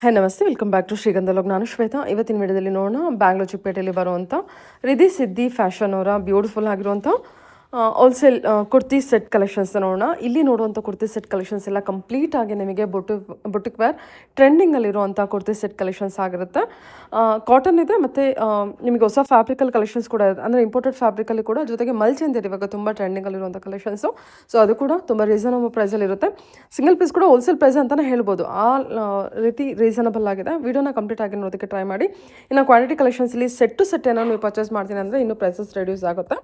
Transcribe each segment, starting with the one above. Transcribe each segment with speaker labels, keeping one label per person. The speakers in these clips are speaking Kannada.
Speaker 1: ಹಾಯ್ ನಮಸ್ತೆ, welcome back to Shrigandha log. ನಾನು ಶ್ವೇತಾ. ಇವತ್ತಿನ ವಿಡಿಯೋದಲ್ಲಿ ನೋಡೋಣ ಬ್ಯಾಂಗ್ಳೂರ್ ಚಿಕ್ಕಪೇಟೆಯಲ್ಲಿ ಬರುವಂಥ ರಿಧಿ ಸಿದ್ದಿ ಫ್ಯಾಷನ್ ಅವರ ಬ್ಯೂಟಿಫುಲ್ ಆಗಿರುವಂಥ ಹೋಲ್ಸೇಲ್ ಕುರ್ತಿ ಸೆಟ್ ಕಲೆಕ್ಷನ್ಸ್ ನೋಡೋಣ. ಇಲ್ಲಿ ನೋಡುವಂಥ ಕುರ್ತಿ ಸೆಟ್ ಕಲೆಕ್ಷನ್ಸ್ ಎಲ್ಲ ಕಂಪ್ಲೀಟ್ ಆಗಿ ನಿಮಗೆ ಬುಟಿಕ್ ವೇರ್ ಟ್ರೆಂಡಿಂಗಲ್ಲಿರುವಂಥ ಕುರ್ತಿ ಸೆಟ್ ಕಲೆಕ್ಷನ್ಸ್ ಆಗಿರುತ್ತೆ. ಕಾಟನ್ ಇದೆ ಮತ್ತು ನಿಮಗೆ ಹೊಸ ಫ್ಯಾಬ್ರಿಕಲ್ ಕಲೆಕ್ಷನ್ಸ್ ಕೂಡ ಇದೆ, ಅಂದರೆ ಇಂಪೋರ್ಟೆಡ್ ಫ್ಯಾಬ್ರಿಕಲ್ಲಿ ಕೂಡ, ಜೊತೆಗೆ ಮಲ್ಚಂದಿದೆ ಇವಾಗ ತುಂಬ ಟ್ರೆಂಡಿಂಗಲ್ಲಿರುವಂಥ ಕಲೆಕ್ಷನ್ಸು. ಸೊ ಅದು ಕೂಡ ತುಂಬ ರೀಸನಬಲ್ ಪ್ರೈಸಲ್ಲಿ ಇರುತ್ತೆ. ಸಿಂಗಲ್ ಪೀಸ್ ಕೂಡ ಹೋಲ್ಸೇಲ್ ಪ್ರೈಸ್ ಅಂತಲೇ ಹೇಳ್ಬೋದು. ಆ ರೀತಿ ರೀಸನಬಲ್ ಆಗಿದೆ. ವಿಡಿಯೋನ ಕಂಪ್ಲೀಟ್ ಆಗಿ ನೋಡೋದಕ್ಕೆ ಟ್ರೈ ಮಾಡಿ. ಇನ್ನು ಕ್ವಾಂಟಿಟಿ ಕಲೆಕ್ಷನ್ಸಲ್ಲಿ ಸೆಟ್ ಟು ಸೆಟ್ ಏನೋ ನೀವು ಪರ್ಚೇಸ್ ಮಾಡ್ತೀನಿ ಅಂದರೆ ಇನ್ನೂ ಪ್ರೈಸಸ್ ರೆಡ್ಯೂಸ್ ಆಗುತ್ತೆ.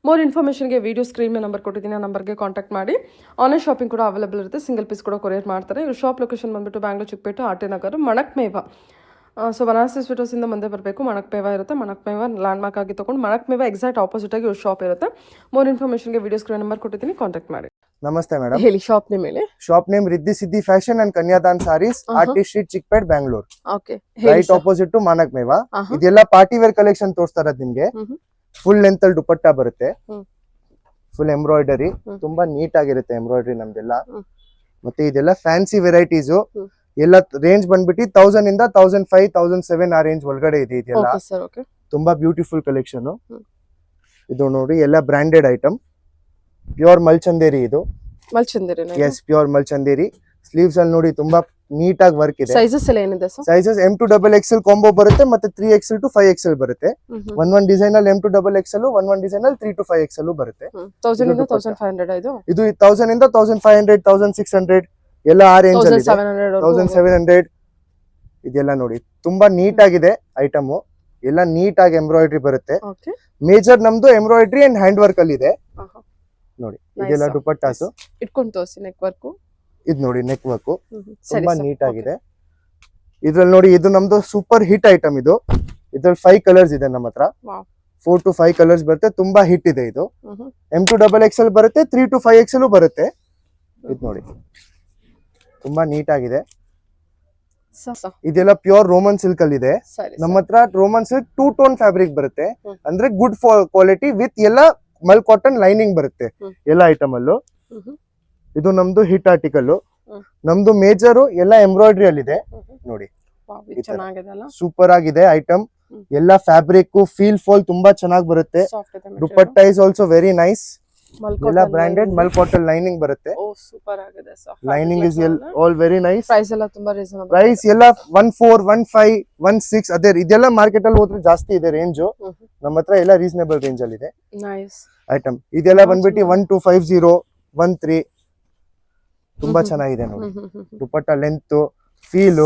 Speaker 1: ಮೋರ್ ಇನ್ಫಾರ್ಮೇಷನ್ಗೆ ವೀಡಿಯೋ ಸ್ಕ್ರೀನ್ ಮೇಲೆ ನಂಬರ್ ಕೊಟ್ಟಿದ್ದೀನಿ, ಆ ನಂಬರ್ಗೆ ಕಾಂಟ್ಯಾಕ್ಟ್ ಮಾಡಿ. ಆನ್ಲೈನ್ ಶಾಪಿಂಗ್ ಕೂಡ ಅವೈಲೇಬಲ್ ಇರುತ್ತೆ. ಸಿಂಗಲ್ ಪೀಸ್ ಕೂಡ ಕೊರಿಯರ್ ಮಾಡ್ತಾರೆ. ಇವ್ರ ಶಾಪ್ ಲೊಕೇಶನ್ ಬಂದುಬಿಟ್ಟು Bangalore Chickpet R T Nagar Manakmewa. So Banarasi ಸ್ವೀಟರ್ಸಿಂದ ಮುಂದೆ ಬರಬೇಕು, ಮಣಕ್ಮೇವ ಇರುತ್ತೆ. ಮಣಕ್ಮೇವ ಲ್ಯಾಂಡ್ಮಾರ್ಕ್ ಆಗಿ ತೊಗೊಂಡು ಮಣಕ್ಮೇವ ಎಕ್ಸಾಕ್ಟ್ ಆಪೋಸಿಟಾಗಿ ಇವ್ರ ಶಾಪ್ ಇರುತ್ತೆ. ಮೋರ್ ಇನ್ಫಾರ್ಮೇಷನ್ಗೆ ವೀಡಿಯೋ ಸ್ಕ್ರೀನ್ ನಂಬರ್ ಕೊಟ್ಟಿದ್ದೀನಿ, ಕಾಂಟ್ಯಾಕ್ಟ್ ಮಾಡಿ.
Speaker 2: ನಮಸ್ತೆ ಮೇಡಮ್.
Speaker 1: ಹೇಳಿ, ಶಾಪ್ ನೇಮ್ ಹೇಳಿ.
Speaker 2: Shop name Riddhi Siddhi fashion and ಕನ್ಯಾದಾನ್ saris, RT street, Chickpet, Bangalore.
Speaker 1: Okay,
Speaker 2: right opposite to Manak Mewa. ಇದೆಲ್ಲ ಪಾರ್ಟಿ ವೇರ್ ಕಲೆಕ್ಷನ್ ತೋರಿಸ್ತಾ ಇರೋದು ನಿಮ್ಗೆ. ಫುಲ್ ಲೆಂತ್ ಅಲ್ಲಿ ದುಪಟ್ಟ ಬರುತ್ತೆ, ಫುಲ್ ಎಂಬ್ರಾಯ್ಡರಿ, ತುಂಬಾ ನೀಟ್ ಆಗಿರುತ್ತೆ ಎಂಬ್ರಾಯ್ಡರಿ ನಮ್ದೆಲ್ಲ. ಮತ್ತೆ ಇದೆಲ್ಲ ಫ್ಯಾನ್ಸಿ ವೆರೈಟೀಸ್. ಎಲ್ಲ ರೇಂಜ್ ಬಂದ್ಬಿಟ್ಟು 1000 ಇಂದ 1500, 1007 ಆ ರೇಂಜ್ ಒಳಗಡೆ ಇದೆ. ಇದೆಲ್ಲ ತುಂಬಾ ಬ್ಯೂಟಿಫುಲ್ ಕಲೆಕ್ಷನ್. ಇದು ನೋಡಿ, ಎಲ್ಲ ಬ್ರಾಂಡೆಡ್ ಐಟಮ್. ಪ್ಯೂರ್ ಮಲ್ಚಂದೇರಿ ಇದು.
Speaker 1: ಮಲ್ಚಂದೇರಿ,
Speaker 2: ಎಸ್, ಪ್ಯೂರ್ ಮಲ್ಚಂದೇರಿ. ಸ್ಲೀವ್ಸ್ ಅಲ್ಲಿ ನೋಡಿ ತುಂಬಾ ನೀಟ್ ಆಗಿ ವರ್ಕ್ ಇದೆ.
Speaker 1: ಸೈಜಸ್ ಎಲ್ಲ ಏನಿದೆ sir?
Speaker 2: Sizes M to XXL combo ಬರುತ್ತೆ, ಮತ್ತೆ 3XL to 5XL ಬರುತ್ತೆ. ಒಂದ್ ಡಿಸೈನ್ ಅಲ್ಲಿ M to XXL, ಒಂದ್ ಡಿಸೈನ್ ಅಲ್ಲಿ 3 to 5XL ಬರುತ್ತೆ.
Speaker 1: 1000 ಇಂದ 1500
Speaker 2: ಇದು 1000 ಇಂದ 1500, 1600 ಎಲ್ಲ ಆ ರೇಂಜ್ ಅಲ್ಲಿ ಇದೆ. 1700 ಇದೆಲ್ಲ ನೋಡಿ ತುಂಬಾ ನೀಟ್ ಆಗಿದೆ ಐಟಮ್. ಎಲ್ಲ ನೀಟ್ ಆಗಿ ಎಂಬ್ರಾಯ್ಡ್ರಿ ಬರುತ್ತೆ. ಮೇಜರ್ ನಮ್ದು ಎಂಬ್ರಾಯ್ಡ್ರಿ ಅಂಡ್ ಹ್ಯಾಂಡ್ ವರ್ಕ್ ಅಲ್ಲಿ ಇದೆ ನೋಡಿ. ಇದೆಲ್ಲ ದುಪಟ್ಟಾಸು
Speaker 1: ಇಟ್ಕೊಂಡು ತೋರಿಸಿ. ನೆಕ್ ವರ್ಕ್
Speaker 2: ಇದು ನೋಡಿ, ನೆಕ್ ವರ್ಕ್ ತುಂಬಾ ನೀಟ್ ಆಗಿದೆ. ಇದ್ರಲ್ಲಿ ನೋಡಿ, ಇದು ನಮ್ದು ಸೂಪರ್ ಹಿಟ್ ಐಟಮ್. ಇದು ಇದ್ರಲ್ಲಿ 5 ಕಲರ್ಸ್ ಇದೆ ನಮ್ಮ ಹತ್ರ. 4 to 5 ಕಲರ್ಸ್ ಬರುತ್ತೆ. ತುಂಬಾ ಹಿಟ್ ಇದೆ ಇದು. M to XXL ಬರುತ್ತೆ, 3 to 5XL ಬರುತ್ತೆ. ಇದು ನೋಡಿ, ತುಂಬಾ ನೀಟ್ ಆಗಿದೆ. ಇದೆಲ್ಲ ಪ್ಯೂರ್ ರೋಮನ್ ಸಿಲ್ಕ್ ಅಲ್ಲಿ ಇದೆ. ನಮ್ಮ ಹತ್ರ ರೋಮನ್ ಸಿಲ್ಕ್ 2 ಟೋನ್ ಫ್ಯಾಬ್ರಿಕ್ ಬರುತ್ತೆ, ಅಂದ್ರೆ ಗುಡ್ ಕ್ವಾಲಿಟಿ ವಿತ್ ಎಲ್ಲ ಮಲ್ ಕಾಟನ್ ಲೈನಿಂಗ್ ಬರುತ್ತೆ ಎಲ್ಲ ಐಟಮ್ ಅಲ್ಲೂ. ಇದು ನಮ್ದು ಹಿಟ್ ಆರ್ಟಿಕಲ್. ನಮ್ದು ಮೇಜರ್ ಎಲ್ಲ ಎಂಬ್ರಾಯ್ಡ್ರಿ ಅಲ್ಲಿ ಇದೆ ನೋಡಿ. ಸೂಪರ್ ಆಗಿದೆ ಐಟಮ್. ಎಲ್ಲ ಫ್ಯಾಬ್ರಿಕ್ ಫೀಲ್ ಫಾಲ್ ತುಂಬಾ ಚೆನ್ನಾಗಿ ಬರುತ್ತೆ. Dupatta is also very nice. ಎಲ್ಲ ಬ್ರಾಂಡೆಡ್ ಮಲ್ ಕಾಟನ್ ಲೈನಿಂಗ್ ಬರುತ್ತೆ. Lining is all very nice. Price ಎಲ್ಲ 14, 15, 16 ಅದೇ. ಇದೆಲ್ಲ ಮಾರ್ಕೆಟ್ ಅಲ್ಲಿ ಹೋದ್ರೆ ಜಾಸ್ತಿ ಇದೆ ರೇಂಜ್. ನಮ್ಮ ಹತ್ರ ಎಲ್ಲ ರೀಸನೇಬಲ್ ರೇಂಜ್ ಅಲ್ಲಿ ಇದೆ ಐಟಮ್. ಇದೆಲ್ಲ ಬಂದ್ಬಿಟ್ಟು 1250, 13 ತುಂಬಾ ಚೆನ್ನಾಗಿದೆ ನೋಡಿ. Dupatta length feel.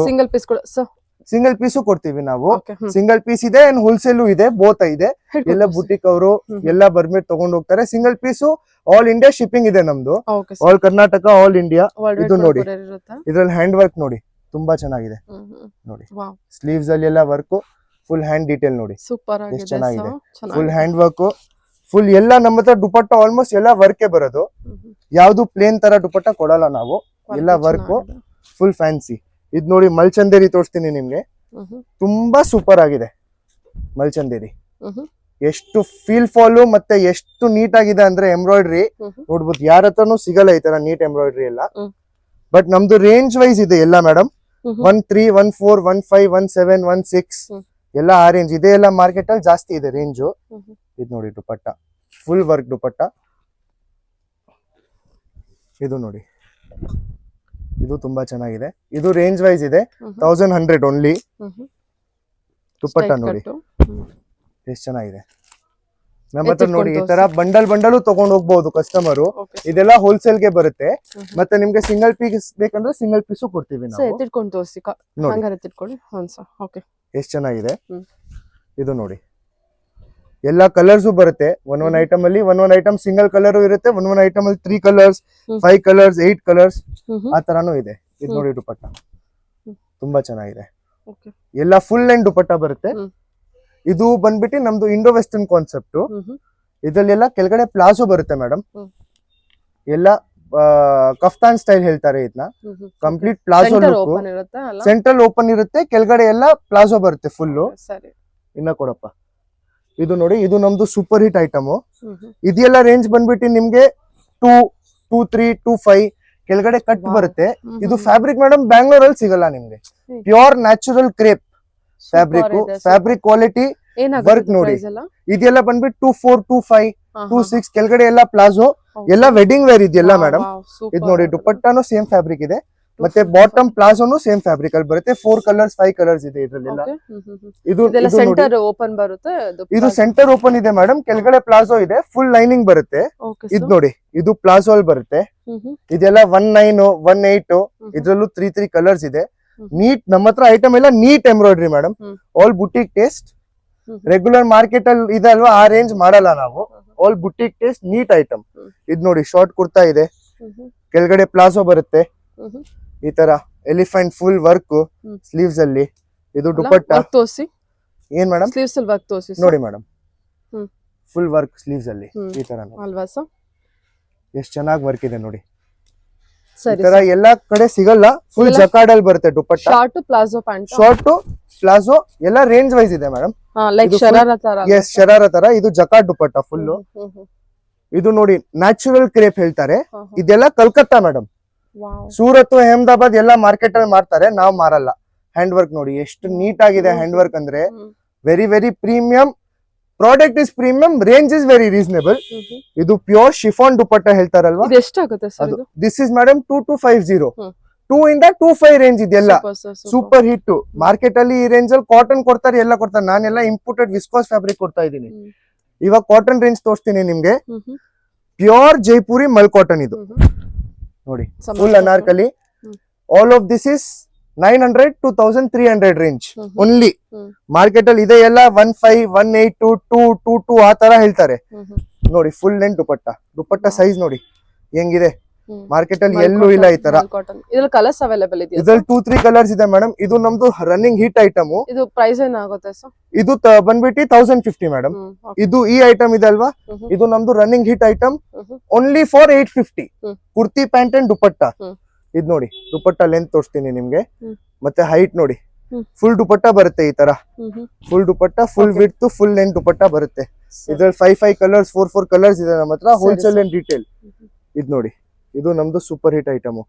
Speaker 2: Single piece ಕೊಡ್ತೀವಿ ನಾವು. ಸಿಂಗಲ್ ಪೀಸ್ ಇದೆ, ಹೋಲ್ಸೇಲ್ ಇದೆ, ಬೋತ್ ಇದೆ. ಎಲ್ಲ ಬುಟಿಕ್ ಅವರು ಎಲ್ಲ ಬರ್ಮೇಟ್ ತಗೊಂಡ್ ಹೋಗ್ತಾರೆ. Single piece all India shipping ಇದೆ ನಮ್ದು. All Karnataka, all India. ಇದು ನೋಡಿ, ಇದ್ರಲ್ಲಿ ಹ್ಯಾಂಡ್ ವರ್ಕ್ ನೋಡಿ ತುಂಬಾ ಚೆನ್ನಾಗಿದೆ ನೋಡಿ. ಸ್ಲೀವ್ಸ್ ಅಲ್ಲಿ ಎಲ್ಲ ವರ್ಕ್, ಫುಲ್ ಹ್ಯಾಂಡ್ ಡೀಟೇಲ್ ನೋಡಿ, ಎಷ್ಟು ಚೆನ್ನಾಗಿದೆ. ಫುಲ್ ಹ್ಯಾಂಡ್ ವರ್ಕ್, ಫುಲ್ ಎಲ್ಲ ನಮ್ಮ ಹತ್ರ ದುಪಟ್ಟ ಆಲ್ಮೋಸ್ಟ್ ಎಲ್ಲ ವರ್ಕೆ ಬರೋದು. ಯಾವ್ದು ಪ್ಲೇನ್ ತರ ದುಪಟ್ಟ ಕೊಡಲ್ಲ ನಾವು, ಎಲ್ಲ ವರ್ಕ್ ಫುಲ್ ಫ್ಯಾನ್ಸಿ. ಇದ್ ನೋಡಿ, ಮಲ್ಚಂದೇರಿ ತೋರಿಸ್ತೀನಿ ನಿಮ್ಗೆ. ತುಂಬಾ ಸೂಪರ್ ಆಗಿದೆ ಮಲ್ಚಂದೇರಿ. ಎಷ್ಟು ಫೀಲ್ ಫಾಲು ಮತ್ತೆ ಎಷ್ಟು ನೀಟ್ ಆಗಿದೆ ಅಂದ್ರೆ ಎಂಬ್ರಾಯ್ಡ್ರಿ ನೋಡ್ಬೋದು. ಯಾರ ಹತ್ರನೂ ಸಿಗಲ್ಲ ಈ ತರ ನೀಟ್ ಎಂಬ್ರಾಯ್ಡ್ರಿ ಎಲ್ಲ. ಬಟ್ ನಮ್ದು ರೇಂಜ್ ವೈಸ್ ಇದೆ ಎಲ್ಲ ಮೇಡಮ್. 13, 14, 15, 17, 16 ಎಲ್ಲ ಆ ರೇಂಜ್ ಇದೆ. ಎಲ್ಲ ಮಾರ್ಕೆಟ್ ಅಲ್ಲಿ ಜಾಸ್ತಿ ಇದೆ ರೇಂಜು. ಇದು ನೋಡಿ ದುಪಟ್ಟ, ಫುಲ್ ವರ್ಕ್ ದುಪಟ್ಟ. ಇದು ನೋಡಿ, ಇದು ತುಂಬಾ ಚೆನ್ನಾಗಿದೆ. ಇದು ರೇಂಜ್ ವೈಸ್ ಇದೆ 1100 ಓನ್ಲಿ. ದುಪಟ್ಟ ನೋಡಿ ಎಷ್ಟು ಚೆನ್ನಾಗಿದೆ. ನಮ್ಮ ಹತ್ರ ನೋಡಿ ಈ ತರ ಬಂಡಲ್ ತಗೊಂಡ್ ಹೋಗ್ಬಹುದು ಕಸ್ಟಮರು. ಇದೆಲ್ಲ ಹೋಲ್ಸೇಲ್ ಗೆ ಬರುತ್ತೆ. ಮತ್ತೆ ನಿಮ್ಗೆ ಸಿಂಗಲ್ ಪೀಸ್ ಬೇಕಂದ್ರೆ ಸಿಂಗಲ್ ಪೀಸು ಕೊಡ್ತೀವಿ ನಾವು. ಎಷ್ಟು ಚೆನ್ನಾಗಿದೆ. ಇದು ನೋಡಿ, ಎಲ್ಲ ಕಲರ್ಸ್ ಬರುತ್ತೆ. ಒಂದೊಂದು ಐಟಮ್ ಅಲ್ಲಿ ಒಂದೊಂದು ಐಟಮ್ ಸಿಂಗಲ್ ಕಲರ್ ಇರುತ್ತೆ, ಒಂದೊಂದು ಐಟಮ್ ಅಲ್ಲಿ 3 ಕಲರ್ಸ್, 5 ಕಲರ್ಸ್, 8 ಕಲರ್ಸ್ ಆ ತರಾನು ಇದೆ. ಇದು ನೋಡಿ ದುಪಟ್ಟ ತುಂಬಾ ಚೆನ್ನಾಗಿದೆ. ಎಲ್ಲ ಫುಲ್ ಅಂಡ್ ದುಪಟ್ಟ ಬರುತ್ತೆ. ಇದು ಬಂದ್ಬಿಟ್ಟು ನಮ್ದು ಇಂಡೋ ವೆಸ್ಟರ್ನ್ ಕಾನ್ಸೆಪ್ಟ್. ಇದ್ರಲ್ಲೆಲ್ಲ ಕೆಳಗಡೆ ಪ್ಲಾಜೋ ಬರುತ್ತೆ ಮೇಡಮ್. ಎಲ್ಲ ಕಫ್ತಾನ್ ಸ್ಟೈಲ್ ಹೇಳ್ತಾರೆ ಇದನ್ನ. Complete palazzo look, central open ಇರುತ್ತೆ, ಕೆಳಗಡೆ ಎಲ್ಲ ಪ್ಲಾಜೋ ಬರುತ್ತೆ ಫುಲ್. ಇನ್ನ ಕೊಡಪ್ಪ. ಇದು ನೋಡಿ, ಇದು ನಮ್ದು ಸೂಪರ್ ಹಿಟ್ ಐಟಮ್. ಇದೆಲ್ಲ ರೇಂಜ್ ಬಂದ್ಬಿಟ್ಟು ನಿಮ್ಗೆ 2, 2, 3, 2, 5 ಕೆಳಗಡೆ ಕಟ್
Speaker 1: Wow.
Speaker 2: ಬರುತ್ತೆ.
Speaker 1: ಹ್ಮ್
Speaker 2: ಇದು
Speaker 1: ಹ್ಮ್.
Speaker 2: ಫ್ಯಾಬ್ರಿಕ್ ಮೇಡಮ್ ಬ್ಯಾಂಗ್ಳೂರಲ್ಲಿ ಸಿಗಲ್ಲ ನಿಮ್ಗೆ.
Speaker 1: Hmm.
Speaker 2: Pure natural crepe
Speaker 1: Super
Speaker 2: fabric,
Speaker 1: ಇದೆ, super.
Speaker 2: Fabric quality.
Speaker 1: ಏನಾಗುತ್ತೆ
Speaker 2: work ನೋಡಿ.
Speaker 1: ಪ್ರೈಸ್ ಎಲ್ಲ?
Speaker 2: ಇದೆಲ್ಲ ಬಂದ್ಬಿಟ್ಟು 24, 25,
Speaker 1: ಹಾ,
Speaker 2: 26 ಕೆಳಗಡೆ ಎಲ್ಲ ಪ್ಲಾಜೋ,
Speaker 1: Okay.
Speaker 2: ಎಲ್ಲ ವೆಡ್ಡಿಂಗ್ ವೇರ್ ಇದೆಲ್ಲ
Speaker 1: Wow,
Speaker 2: ಮೇಡಮ್.
Speaker 1: wow, super
Speaker 2: ಇದು ನೋಡಿ
Speaker 1: ಆಗಿದೆ.
Speaker 2: ದುಪಟ್ಟಾನು ಸೇಮ್ ಫ್ಯಾಬ್ರಿಕ್ ಇದೆ, ಮತ್ತೆ
Speaker 1: 255.
Speaker 2: ಬಾಟಮ್ ಪ್ಲಾಜೋನು ಸೇಮ್ ಫ್ಯಾಬ್ರಿಕ್ ಅಲ್ಲಿ ಬರುತ್ತೆ. 4 ಕಲರ್ಸ್ 5 ಕಲರ್ಸ್ ಇದೆ ಇದ್ರಲ್ಲೆಲ್ಲ.
Speaker 1: Okay.
Speaker 2: ಇದು
Speaker 1: ಇದೆಲ್ಲ
Speaker 2: ಇದು ನೋಡಿ,
Speaker 1: ಸೆಂಟರ್ ಓಪನ್ ಬರುತ್ತೆ.
Speaker 2: ಇದು ಸೆಂಟರ್ ಓಪನ್ ಇದೆ ಮೇಡಮ್, ಕೆಳಗಡೆ ಪ್ಲಾಜೋ ಇದೆ, ಫುಲ್ ಲೈನಿಂಗ್ ಬರುತ್ತೆ.
Speaker 1: ಓಕೆ
Speaker 2: ಇದು ನೋಡಿ, ಇದು ಪ್ಲಾಜೋ ಅಲ್ಲಿ ಬರುತ್ತೆ. ಇದೆಲ್ಲ 19, 18 ಇದ್ರಲ್ಲೂ 3 ಕಲರ್ಸ್ ಇದೆ. ನೀಟ್ ನಮ್ಮ ಹತ್ರ ಐಟಮ್ ಎಲ್ಲ neat embroidery madam, all boutique taste. Regular market ಅಲ್ಲಿ ಇದೆ ಅಲ್ವಾ, ಆ ರೇಂಜ್ ಮಾಡಲ್ಲ ನಾವು. All boutique taste, neat item. ಇದು ನೋಡಿ ಶಾರ್ಟ್ ಕುರ್ತಾ ಇದೆ, ಕೆಳಗಡೆ ಪ್ಲಾಜೋ ಬರುತ್ತೆ ಈ ತರ ಎಲಿಫೆಂಟ್ ಫುಲ್ ವರ್ಕ್ ಸ್ಲೀವ್ಸ್ ಅಲ್ಲಿ. ಇದು ದುಪಟ್ಟ
Speaker 1: ತೋರಿಸಿ
Speaker 2: ಏನ್ ಮೇಡಮ್,
Speaker 1: ಸ್ಲೀವ್ಸ್ ಅಲ್ಲಿ ವರ್ಕ್ ತೋರಿಸಿ
Speaker 2: ನೋಡಿ ಮೇಡಮ್,
Speaker 1: ಹ್ಮ್.
Speaker 2: ಫುಲ್ ವರ್ಕ್ ಸ್ಲೀವ್ಸ್ ಅಲ್ಲಿ ಈ ತರ
Speaker 1: ಅಲ್ವಾ ಸರ್?
Speaker 2: ಎಷ್ಟ್ ಚೆನ್ನಾಗಿ ವರ್ಕ್ ಇದೆ ನೋಡಿ. ಈ
Speaker 1: ಸರಿ
Speaker 2: ತರ ಎಲ್ಲಾ ಕಡೆ ಸಿಗಲ್ಲ. ಫುಲ್
Speaker 1: ಇದೆಲ್ಲ
Speaker 2: ಜಕಾರ್ಡ್ ಅಲ್ಲಿ ಬರುತ್ತೆ dupatta,
Speaker 1: short palazzo pant,
Speaker 2: short palazzo ಎಲ್ಲ ರೇಂಜ್ ವೈಸ್ ಇದೆ ಮೇಡಮ್.
Speaker 1: ಲೈಕ್
Speaker 2: ಇದು full-
Speaker 1: ಶರಾರ ತರ.
Speaker 2: ಎಸ್ ಶರಾರ ತರ. ಇದು ಜಕಾರ್ಡ್ ದುಪಟ್ಟ ಫುಲ್. ಇದು ನೋಡಿ ನ್ಯಾಚುರಲ್ ಕ್ರೇಪ್ ಹೇಳ್ತಾರೆ. ಇದೆಲ್ಲ ಕಲ್ಕತ್ತಾ ಮೇಡಮ್. ಸೂರತ್, ಅಹಮದಾಬಾದ್ ಎಲ್ಲ ಮಾರ್ಕೆಟ್ ಅಲ್ಲಿ ಮಾರ್ತಾರೆ, ನಾವು ಮಾರಲ್ಲ. ಹ್ಯಾಂಡ್ ವರ್ಕ್ ನೋಡಿ ಎಷ್ಟು ನೀಟ್ ಆಗಿದೆ. ಹ್ಯಾಂಡ್ ವರ್ಕ್ ಅಂದ್ರೆ very very premium product. Is premium, range is very reasonable. ಇದು ಪ್ಯೂರ್ ಶಿಫಾನ್ ದುಪಟ್ಟ ಹೇಳ್ತಾರಲ್ವಾ,
Speaker 1: ಇದು ಎಷ್ಟಾಗುತ್ತೆ ಸರ್
Speaker 2: ಅದು
Speaker 1: ಇದು?
Speaker 2: This is madam 2250.
Speaker 1: ಹ್ಮ್.
Speaker 2: 2 ಇಂದ 25 ರೇಂಜ್ ಇದೆಲ್ಲ
Speaker 1: Super, sir, super.
Speaker 2: Super hit. Market ಅಲ್ಲಿ ಈ ರೇಂಜ್ ಅಲ್ಲಿ ಕಾಟನ್ ಕೊಡ್ತಾರೆ, ಎಲ್ಲ ಕೊಡ್ತಾರೆ. ನಾನೆಲ್ಲ ಇಂಪೋರ್ಟೆಡ್ ವಿಸ್ಕೋಸ್ ಫ್ಯಾಬ್ರಿಕ್ ಕೊಡ್ತಾ ಇದ್ದೀನಿ. ಇವಾಗ ಕಾಟನ್ ರೇಂಜ್ ತೋರಿಸ್ತೀನಿ ನಿಮ್ಗೆ. ಪ್ಯೂರ್ ಜೈಪುರಿ ಮಲ್ ಕಾಟನ್ ಇದು ನೋಡಿ, full Anarkali. All of this is 900 to 1300 range only. Market ಅಲ್ಲಿ ಇದೆ ಎಲ್ಲ 15, 18, 22 ಆ ತರ ಹೇಳ್ತಾರೆ. ನೋಡಿ ಫುಲ್ ಲೆಂತ್ ದುಪಟ್ಟ ಸೈಜ್ ನೋಡಿ ಹೆಂಗಿದೆ. ಮಾರ್ಕೆಟ್ ಅಲ್ಲಿ ಎಲ್ಲೂ ಇಲ್ಲ ಈ ತರ.
Speaker 1: ಇದ್ರಲ್ಲಿ ಕಲರ್ಸ್ ಅವೈಲೇಬಲ್ ಇದೆಯಾ?
Speaker 2: ಇದ್ರಲ್ಲಿ 2-3 ಕಲರ್ಸ್ ಇದೆ ಮೇಡಮ್. ಇದು ನಮ್ದು ರನ್ನಿಂಗ್ ಹಿಟ್ ಐಟಮ್.
Speaker 1: ಇದು ಪ್ರೈಸ್ ಏನಾಗುತ್ತೆ ಸರ್?
Speaker 2: ಇದು ಬಂದ್ಬಿಟ್ಟು 1050 ಮೇಡಮ್. ಇದು ಈ ಐಟಮ್ ಇದೆ ಅಲ್ವಾ, ಇದು ನಮ್ದು running hit item, only for 850. Kurti pant and dupatta. ಇದ್ ನೋಡಿ ದುಪಟ್ಟ ಲೆಂತ್ ತೋರಿಸ್ತೀನಿ ನಿಮ್ಗೆ, ಮತ್ತೆ ಹೈಟ್ ನೋಡಿ. ಫುಲ್ ದುಪಟ್ಟ ಬರುತ್ತೆ ಈ ತರ, full dupatta, full width, full length dupatta ಬರುತ್ತೆ. ಇದ್ರಲ್ಲಿ 5 ಕಲರ್ಸ್, 4 ಕಲರ್ಸ್ ಇದೆ ನಮ್ಮ ಹತ್ರ, ಹೋಲ್ಸೇಲ್ ಅಂಡ್ ರಿಟೇಲ್. ಇದ್ ನೋಡಿ, ಇದು ನಮ್ದು ಸೂಪರ್ ಹಿಟ್ ಐಟಮ್.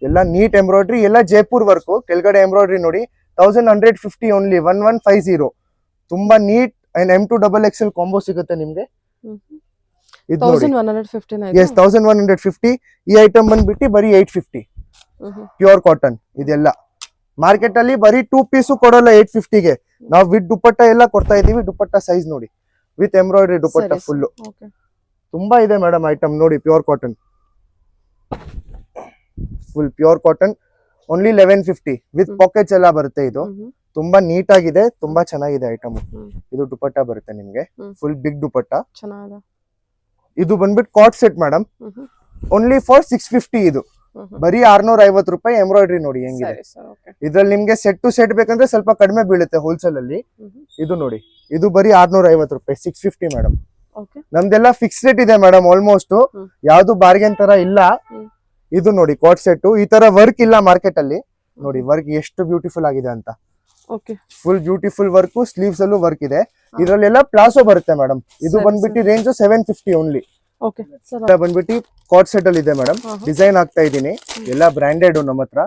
Speaker 2: ಎಲ್ಲ ನೀಟ್ ಎಂಬ್ರಾಯ್ಡ್ರಿ, ಎಲ್ಲ ಜೈಪುರ್ ವರ್ಕ್. ಕೆಳಗಡೆ ಎಂಬ್ರಾಯ್ಡ್ರಿ ನೋಡಿ, 1150 ಓನ್ಲಿ, 1150. ತುಂಬಾ ನೀಟ್ ಅಂಡ್ M2XXL ಕಾಂಬೋ ಸಿಗುತ್ತೆ ನಿಮ್ಗೆ. ಇದು ನೋಡಿ
Speaker 1: 1150.
Speaker 2: ಎಸ್ 1150. ಈ ಐಟಮ್ ಬಂದ್ಬಿಟ್ಟು ಬರೀ 850. ಪ್ಯೂರ್ ಕಾಟನ್ ಇದೆಲ್ಲ. ಮಾರ್ಕೆಟ್ ಅಲ್ಲಿ ಬರೀ 2 ಪೀಸು ಕೊಡಲ್ಲ 850ಗೆ. ನಾವು ವಿತ್ ದುಪಟ್ಟ ಎಲ್ಲ ಕೊಡ್ತಾ ಇದೀವಿ. ದುಪಟ್ಟ ಸೈಜ್ ನೋಡಿ, ವಿತ್ ಎಂಬ್ರಾಯ್ಡ್ರಿ ದುಪಟ್ಟ ಫುಲ್. ತುಂಬಾ ಇದೆ ಮೇಡಮ್ ಐಟಮ್ ನೋಡಿ. Pure cotton, full pure cotton, only 1150 with pockets ಎಲ್ಲ ಬರುತ್ತೆ. ಇದು ತುಂಬಾ ನೀಟ್ ಆಗಿದೆ, ತುಂಬಾ ಚೆನ್ನಾಗಿದೆ ಐಟಮ್. ಇದು ದುಪಟ್ಟ ಬರುತ್ತೆ ನಿಮ್ಗೆ, ಫುಲ್ ಬಿಗ್ ದುಪಟ್ಟ. ಇದು ಬಂದ್ಬಿಟ್ಟು ಕಾಟ್ ಸೆಟ್ ಮೇಡಮ್, ಓನ್ಲಿ ಫಾರ್ 650. ಇದು ಬರೀ 650 ರೂಪಾಯಿ. ಎಂಬ್ರಾಯ್ಡ್ರಿ ನೋಡಿ ಹೆಂಗಿದೆ. ಇದ್ರಲ್ಲಿ ನಿಮ್ಗೆ ಸೆಟ್ ಟು ಸೆಟ್ ಬೇಕಂದ್ರೆ ಸ್ವಲ್ಪ ಕಡಿಮೆ ಬೀಳುತ್ತೆ ಹೋಲ್ಸೇಲ್ ಅಲ್ಲಿ. ಇದು ನೋಡಿ, ಇದು ಬರೀ 650 ರೂಪಾಯಿ, 650 ಮೇಡಮ್. ನಮ್ದೆಲ್ಲ ಫಿಕ್ಸ್ ರೇಟ್ ಇದೆ ಮೇಡಮ್, ಆಲ್ಮೋಸ್ಟ್ ಯಾವ್ದು ಬಾರ್ಗೇನ್ ತರ ಇಲ್ಲ. ಇದು ನೋಡಿ ಕಾಟ್ ಸೆಟ್, ಈ ತರ ವರ್ಕ್ ಇಲ್ಲ ಮಾರ್ಕೆಟ್ ಅಲ್ಲಿ. ನೋಡಿ ವರ್ಕ್ ಎಷ್ಟು ಬ್ಯೂಟಿಫುಲ್ ಆಗಿದೆ ಅಂತ. ಫುಲ್ ಬ್ಯೂಟಿಫುಲ್ ವರ್ಕ್, ಸ್ಲೀವ್ಸ್ ಅಲ್ಲೂ ವರ್ಕ್ ಇದೆ. ಇದ್ರಲ್ಲೆಲ್ಲ ಪ್ಲಾಸೋ ಬರುತ್ತೆ ಮೇಡಮ್. ಇದು ಬಂದ್ಬಿಟ್ಟು ರೇಂಜ್ 750 ಓನ್ಲಿ. ಬಂದ್ಬಿಟ್ಟು ಕಾಟ್ ಸೆಟ್ ಅಲ್ಲಿ ಇದೆ ಮೇಡಮ್. ಡಿಸೈನ್ ಆಗ್ತಾ ಇದೀನಿ, ಎಲ್ಲ ಬ್ರಾಂಡೆಡ್ ನಮ್ಮ ಹತ್ರ.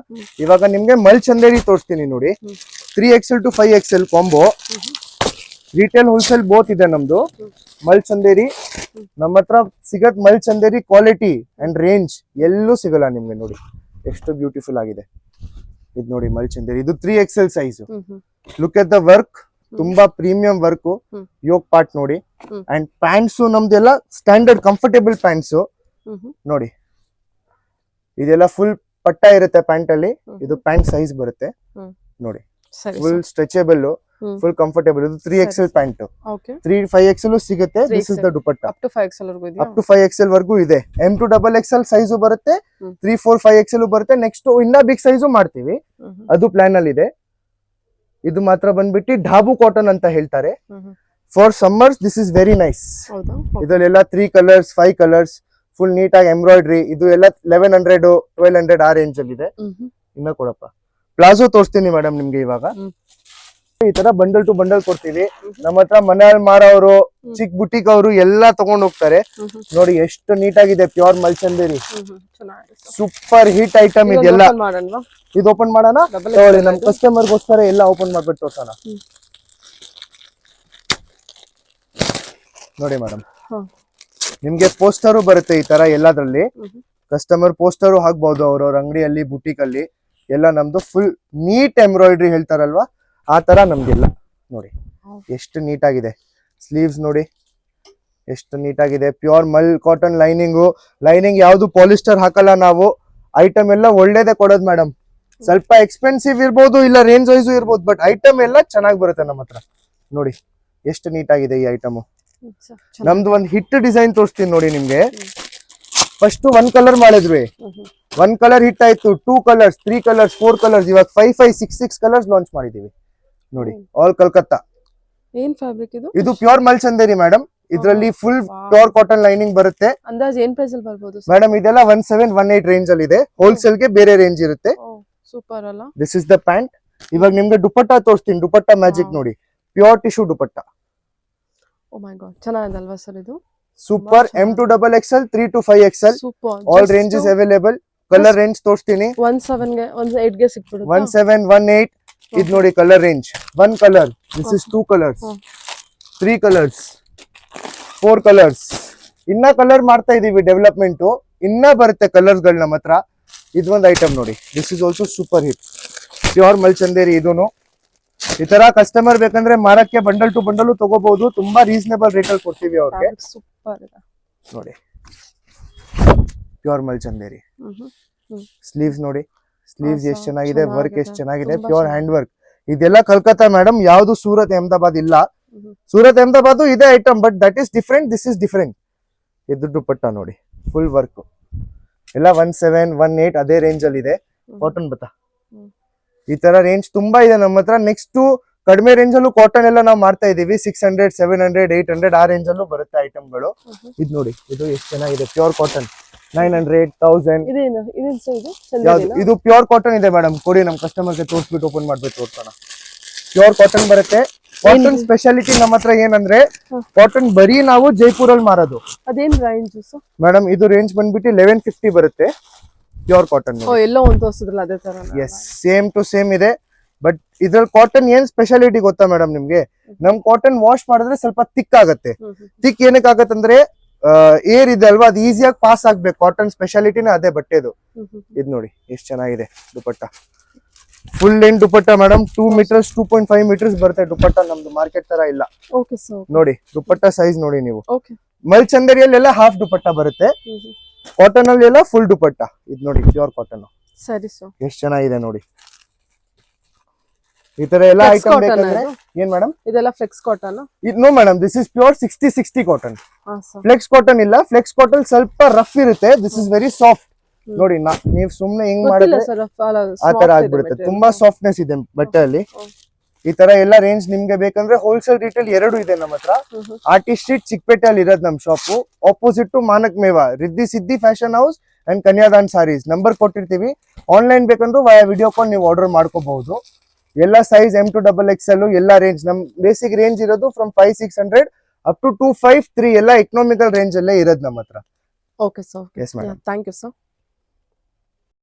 Speaker 2: ಇವಾಗ ನಿಮ್ಗೆ ಮಲ್ ಚಂದೇರಿ ತೋರಿಸ್ತೀನಿ ನೋಡಿ. 3XL to 5XL combo, retail wholesale both ಇದೆ ನಮ್ದು. ಮಲ್ ಚಂದೇರಿ ನಮ್ಮ ಹತ್ರ ಸಿಗತ್. ಮಲ್ ಚಂದೇರಿ ಕ್ವಾಲಿಟಿ ಅಂಡ್ ರೇಂಜ್ ಎಲ್ಲೂ ಸಿಗಲ್ಲ ನಿಮ್ಗೆ. ನೋಡಿ ಎಷ್ಟು ಬ್ಯೂಟಿಫುಲ್ ಆಗಿದೆ. ಇದು ನೋಡಿ ಮಲ್ ಚಂದೇರಿ, ಇದು 3XL size. Look at the work, ತುಂಬಾ ಪ್ರೀಮಿಯಂ ವರ್ಕ್. ಯೋಗ್ ಪಾರ್ಟ್ ನೋಡಿ. ಅಂಡ್ ಪ್ಯಾಂಟ್ಸ್ ನಮ್ದೆಲ್ಲ ಸ್ಟ್ಯಾಂಡರ್ಡ್ ಕಂಫರ್ಟೇಬಲ್ ಪ್ಯಾಂಟ್ಸ್ ನೋಡಿ. ಇದೆಲ್ಲ ಫುಲ್ ಪಟ್ಟ ಇರುತ್ತೆ ಪ್ಯಾಂಟ್ ಅಲ್ಲಿ. ಇದು ಪ್ಯಾಂಟ್ ಸೈಜ್ ಬರುತ್ತೆ ನೋಡಿ, ಫುಲ್ ಸ್ಟ್ರೆಚಬಲ್, ಫುಲ್ ಕಂಫರ್ಟೇಬಲ್. ಇದು 3XL ಪ್ಯಾಂಟ್, 5XL ಸಿಗುತ್ತೆ. This is the dupatta. Up to 5XL ವರ್ಗೂ ಇದೆ. M2XXL ಸೈಜು ಬರುತ್ತೆ, 3, 4, 5XL ಬರುತ್ತೆ. ನೆಕ್ಸ್ಟ್ ಇನ್ನ ಬಿಗ್ ಸೈಜು ಮಾಡ್ತೀವಿ, ಅದು ಪ್ಲಾನ್ ಅಲ್ಲಿ ಇದೆ. ಇದು ಮಾತ್ರ ಬಂದ್ಬಿಟ್ಟು ಢಾಬು ಕಾಟನ್ ಅಂತ ಹೇಳ್ತಾರೆ. For summers this is very nice. ಇದರಲ್ಲೆಲ್ಲ 3 ಕಲರ್ಸ್, 5 ಕಲರ್ಸ್, ಫುಲ್ ನೀಟ್ ಆಗಿ ಎಂಬ್ರಾಯ್ಡ್ರಿ. ಇದು ಎಲ್ಲ 1100, 1200 ಆ ರೇಂಜ್ ಅಲ್ಲಿ ಇದೆ. ಇನ್ನ ಕೊಡಪ್ಪ ಪ್ಲಾಜೋ ತೋರಿಸ್ತೀನಿ ಮೇಡಮ್ ನಿಮ್ಗೆ. ಇವಾಗ ಈ ತರ ಬಂಡಲ್ ಟು ಬಂಡಲ್ ಕೊಡ್ತೀವಿ. ನಮ್ಮ ಹತ್ರ ಮನೆಯಲ್ಲಿ ಮಾರೋರು, ಚಿಕ್ಕ ಬುಟಿಕ್ ಅವರು ಎಲ್ಲಾ ತಗೊಂಡ್ ಹೋಗ್ತಾರೆ. ನೋಡಿ ಎಷ್ಟು ನೀಟಾಗಿದೆ, ಪ್ಯೂರ್ ಮಲ್ಚಂದೇರಿ, ಸೂಪರ್ ಹಿಟ್ ಐಟಮ್ ಇದೆಲ್ಲ. ಇದು ಓಪನ್ ಮಾಡೋಣ, ನೋಡಿ ನಮ್ ಕಸ್ಟಮರ್ಗೋಸ್ಕರ ಎಲ್ಲ ಓಪನ್ ಮಾಡ್ಬಿಟ್ಟು ತೋರ್ಸೋಣ. ನೋಡಿ ಮೇಡಮ್, ನಿಮ್ಗೆ ಪೋಸ್ಟರು ಬರುತ್ತೆ ಈ ತರ ಎಲ್ಲದ್ರಲ್ಲಿ. ಕಸ್ಟಮರ್ ಪೋಸ್ಟರು ಹಾಕ್ಬಹುದು ಅವ್ರವ್ರ ಅಂಗಡಿಯಲ್ಲಿ, ಬುಟಿಕ್ ಅಲ್ಲಿ ಎಲ್ಲ. ನಮ್ದು ಫುಲ್ ನೀಟ್ ಎಂಬ್ರಾಯ್ಡ್ರಿ ಹೇಳ್ತಾರಲ್ವಾ, ಆ ತರ ನಮ್ಗೆಲ್ಲ. ನೋಡಿ ಎಷ್ಟು ನೀಟ್ ಆಗಿದೆ. ಸ್ಲೀವ್ಸ್ ನೋಡಿ ಎಷ್ಟು ನೀಟ್ ಆಗಿದೆ, ಪ್ಯೂರ್ ಮಲ್ ಕಾಟನ್ ಲೈನಿಂಗ್ ಯಾವ್ದು ಪಾಲಿಸ್ಟರ್ ಹಾಕಲ್ಲ ನಾವು. ಐಟಮ್ ಎಲ್ಲ ಒಳ್ಳೇದೇ ಕೊಡೋದು ಮೇಡಮ್. ಸ್ವಲ್ಪ ಎಕ್ಸ್ಪೆನ್ಸಿವ್ ಇರ್ಬೋದು, ಇಲ್ಲ ರೇಂಜ್ ವೈಸು ಇರ್ಬೋದು, ಬಟ್ ಐಟಮ್ ಎಲ್ಲ ಚೆನ್ನಾಗಿ ಬರುತ್ತೆ ನಮ್ಮ ಹತ್ರ. ನೋಡಿ ಎಷ್ಟು ನೀಟ್ ಆಗಿದೆ ಈ ಐಟಮ್. ನಮ್ದು ಒಂದು ಹಿಟ್ ಡಿಸೈನ್ ತೋರಿಸ್ತೀನಿ ನೋಡಿ ನಿಮ್ಗೆ. ಫಸ್ಟ್ 1 ಕಲರ್ ಮಾಡಿದ್ವಿ, 1 ಕಲರ್ ಹಿಟ್ ಆಯ್ತು, 2 ಕಲರ್ಸ್, 3 ಕಲರ್ಸ್, 4 ಕಲರ್ಸ್, ಇವಾಗ 5, 6 ಕಲರ್ಸ್ ಲಾಂಚ್ ಮಾಡಿದೀವಿ. ನೋಡಿ ಆಲ್ ಕಲ್ಕತ್ತಾ.
Speaker 1: ಏನ್ ಫ್ಯಾಬ್ರಿಕ್ ಇದು?
Speaker 2: ಇದು ಪ್ಯೂರ್ ಮಲ್ಚಂದೇರಿ ಮೇಡಮ್. ಇದ್ರಲ್ಲಿ ಫುಲ್ ಪ್ಯೂರ್ ಕಾಟನ್ ಲೈನಿಂಗ್ ಬರುತ್ತೆ.
Speaker 1: ಅಂದಾಜ್ ಏನ್ ಪ್ರೈಸ್ ಅಲ್ಲಿ ಬರ್ಬೋದು
Speaker 2: ಮೇಡಮ್? ಇದೆಲ್ಲ 1718 ರೇಂಜ್ ಅಲ್ಲಿ ಇದೆ. ಹೋಲ್ಸೇಲ್ ಗೆ ಬೇರೆ ರೇಂಜ್ ಇರುತ್ತೆ.
Speaker 1: ಸೂಪರ್ ಅಲ್ಲ.
Speaker 2: This is the pant. ಇವಾಗ ನಿಮ್ಗೆ ದುಪಟ್ಟಾ ತೋರಿಸ್ತೀನಿ. ದುಪಟ್ಟಾ ಮ್ಯಾಜಿಕ್ ನೋಡಿ, ಪ್ಯೂರ್ ಟಿಶ್ಯೂ ದುಪಟ್ಟಾ.
Speaker 1: ಓ ಮೈ ಗಾಡ್, ಚೆನ್ನಾಗಿದಲ್ವಾ ಸರ್ ಇದು?
Speaker 2: Super. M to XXL, 3 to 5XL, all ranges available. Colour range ತೋರಿಸ್ತೀನಿ.
Speaker 1: 17 ಗೆ 18 ಗೆ ಸಿಕ್ಬಿಡುತ್ತೆ.
Speaker 2: 1718 ಇದು ನೋಡಿ colour range. 1 colour, this is 2 colours, 3 colours, 4 colours. ಇನ್ನ ಕಲರ್ ಮಾಡ್ತಾ ಇದೀವಿ, ಡೆವಲಪ್ಮೆಂಟ್ ಇನ್ನ ಬರುತ್ತೆ ಕಲರ್ಸ್ ಗಳು ನಮ್ಮ ಹತ್ರ. ಇದೊಂದು ಐಟಮ್ ನೋಡಿ, this is also super hit, pure ಮಲ್ಚಂದೇರಿ. ಇದೂನು ಈ ತರ ಕಸ್ಟಮರ್ ಬೇಕಂದ್ರೆ ಮಾರಕ್ಕೆ ಬಂಡಲ್ ಟು ಬಂಡಲ್ ತಗೋಬಹುದು. ತುಂಬಾ ರೀಸನೇಬಲ್ ರೇಟ್ ಅಲ್ಲಿ ಕೊಡ್ತೀವಿ ಅವ್ರಿಗೆ.
Speaker 1: ಸೂಪರ್
Speaker 2: ನೋಡಿ ಪ್ಯೂರ್ ಮಲ್ಚಂದೇರಿ. ಸ್ಲೀವ್ಸ್ ನೋಡಿ, ಸ್ಲೀವ್ಸ್ ಎಷ್ಟು ಚೆನ್ನಾಗಿದೆ, ವರ್ಕ್ ಎಷ್ಟು ಚೆನ್ನಾಗಿದೆ, ಪ್ಯೂರ್ ಹ್ಯಾಂಡ್ ವರ್ಕ್. ಇದೆಲ್ಲ ಕಲ್ಕತ್ತಾ ಮೇಡಮ್, ಯಾವ್ದು ಸೂರತ್ ಅಹಮದಾಬಾದ್ ಇಲ್ಲ. ಸೂರತ್ ಅಹಮದಾಬಾದ್ ಇದೆ item, but that is different, this is different. ಇದು ದುಪಟ್ಟ ನೋಡಿ, ಫುಲ್ ವರ್ಕ್ ಎಲ್ಲ 1718 ಅದೇ ರೇಂಜ್ ಅಲ್ಲಿ ಇದೆ. ಕಾಟನ್ ಬತ್ತಾ, ಈ ತರ ರೇಂಜ್ ತುಂಬಾ ಇದೆ ನಮ್ಮ ಹತ್ರ. ನೆಕ್ಸ್ಟ್ ಕಡಿಮೆ ರೇಂಜ್ ಅಲ್ಲೂ ಕಾಟನ್ ಎಲ್ಲ ನಾವು ಮಾಡ್ತಾ ಇದೀವಿ. 600, 700, 800 ಆ ರೇಂಜ್ ಅಲ್ಲೂ ಬರುತ್ತೆ ಐಟಮ್ಗಳು. ಇದು ನೋಡಿ, ಇದು ಎಷ್ಟು ಚೆನ್ನಾಗಿದೆ, ಪ್ಯೂರ್ ಕಾಟನ್. 900, 1000. ಇದು ಪ್ಯೂರ್ ಕಾಟನ್ ಇದೆ ಮೇಡಮ್. ಕೊಡಿ ನಮ್ ಕಸ್ಟಮರ್ಗೆ ತೋರಿಸ್ಬಿಟ್ಟು ಓಪನ್ ಮಾಡ್ಬಿಟ್ಟು ತೋರ್ಸೋಣ. ಪ್ಯೂರ್ ಕಾಟನ್ ಬರುತ್ತೆ. ಕಾಟನ್ ಸ್ಪೆಷಾಲಿಟಿ ನಮ್ಮ ಹತ್ರ ಏನಂದ್ರೆ, ಕಾಟನ್ ಬರೀ ನಾವು ಜೈಪುರ್ ಅಲ್ಲಿ ಮಾರೋದು.
Speaker 1: ಅದೇನ್ ರೇಂಜ್
Speaker 2: ಮೇಡಮ್? ಇದು ರೇಂಜ್ ಬಂದ್ಬಿಟ್ಟು 1150 ಬರುತ್ತೆ, ಪ್ಯೂರ್ ಕಾಟನ್.
Speaker 1: ಎಲ್ಲ ಒಂದು ತೋರಿಸಿದ್ರಲ್ಲ ಅದೇ ತರ.
Speaker 2: ಎಸ್, ಸೇಮ್ ಟು ಸೇಮ್ ಇದೆ. ಬಟ್ ಇದ್ರಲ್ಲಿ ಕಾಟನ್ ಏನ್ ಸ್ಪೆಷಾಲಿಟಿ ಗೊತ್ತಾ ಮೇಡಮ್ ನಿಮ್ಗೆ? ನಮ್ ಕಾಟನ್ ವಾಶ್ ಮಾಡಿದ್ರೆ ಸ್ವಲ್ಪ ಥಿಕ್ ಆಗತ್ತೆ. ಥಿಕ್ ಏನಕ್ಕೆ ಆಗತ್ತಂದ್ರೆ, ಏರ್ ಇದೆ ಅಲ್ವಾ, ಅದು ಈಸಿಯಾಗಿ ಪಾಸ್ ಆಗ್ಬೇಕು. ಕಾಟನ್ ಸ್ಪೆಷಾಲಿಟಿನೇ ಅದೇ ಬಟ್ಟೆದು. ಇದು ನೋಡಿ ಎಷ್ಟು ಚೆನ್ನಾಗಿದೆ dupatta. Full length dupatta madam. 2 metres, 2.5 metres ಬರುತ್ತೆ ದುಪಟ್ಟ. ನಮ್ದು ಮಾರ್ಕೆಟ್ ತರ ಇಲ್ಲ. ನೋಡಿ ದುಪಟ್ಟ ಸೈಜ್ ನೋಡಿ ನೀವು. ಮಲ್ಚಂದೇರಿಯಲ್ಲೆಲ್ಲ ಹಾಫ್ ದುಪಟ್ಟ ಬರುತ್ತೆ, ಕಾಟನ್ ಅಲ್ಲಿ ಎಲ್ಲ ಫುಲ್ ದುಪಟ್ಟ. ಇದು ನೋಡಿ ಪ್ಯೂರ್ ಕಾಟನ್.
Speaker 1: ಸರಿ ಸರ್,
Speaker 2: ಎಷ್ಟು ಚೆನ್ನಾಗಿದೆ ನೋಡಿ. ಈ ತರ ಎಲ್ಲ ಐಟಮ್ ಬೇಕಂದ್ರೆ ಏನ್ ಮೇಡಮ್?
Speaker 1: ಇದೆಲ್ಲ flex cotton?
Speaker 2: No madam, this is pure 60-60 cotton. Flex cotton ಇಲ್ಲ. ಫ್ಲೆಕ್ಸ್ ಕಾಟನ್ ಸ್ವಲ್ಪ ರಫ್ ಇರುತ್ತೆ, ದಿಸ್ ಇಸ್ ವೆರಿ ಸಾಫ್ಟ್. ನೋಡಿ ನೀವು ಸುಮ್ನೆ ಹಿಂಗ್ ಮಾಡಿದ್ರೆ ಆ ತರ ಆಗ್ಬಿಡುತ್ತೆ. ತುಂಬಾ ಸಾಫ್ಟ್ನೆಸ್ ಇದೆ ಬಟ್ಟೆಯಲ್ಲಿ. ಈ ತರ ಎಲ್ಲ ರೇಂಜ್ ನಿಮ್ಗೆ ಬೇಕಂದ್ರೆ ಹೋಲ್ಸೇಲ್ ರಿಟೇಲ್ 2 ಇದೆ ನಮ್ಮ ಹತ್ರ. ಆರ್ಟಿಸ್ಟ್ ಸ್ಟ್ರೀಟ್ ಚಿಕ್ಕಪೇಟೆಯಲ್ಲಿ ಇರೋದು ನಮ್ shop. Opposite to Manak Mewa, Riddhi Siddhi fashion house and ಕನ್ಯಾದಾನ್ sarees. Number ಕೊಟ್ಟಿರ್ತೀವಿ. ಆನ್ಲೈನ್ ಬೇಕಂದ್ರೂ ವಿಡಿಯೋ ಕಾಲ್ ನೀವು ಆರ್ಡರ್ ಮಾಡ್ಕೋಬಹುದು. ಎಲ್ಲ ಸೈಜ್ M to XXL ಎಲ್ಲ ರೇಂಜ್. ನಮ್ ಬೇಸಿಕ್ ರೇಂಜ್ ಇರೋದು ಫ್ರಮ್ 500-600 ಅಪ್ ಟು 253 ಎಲ್ಲ ಎಕನಾಮಿಕಲ್ ರೇಂಜ್ ಅಲ್ಲೇ ಇರೋದು ನಮ್ಮ ಹತ್ರ.
Speaker 1: Okay sir.
Speaker 2: Yes madam,
Speaker 1: thank you sir.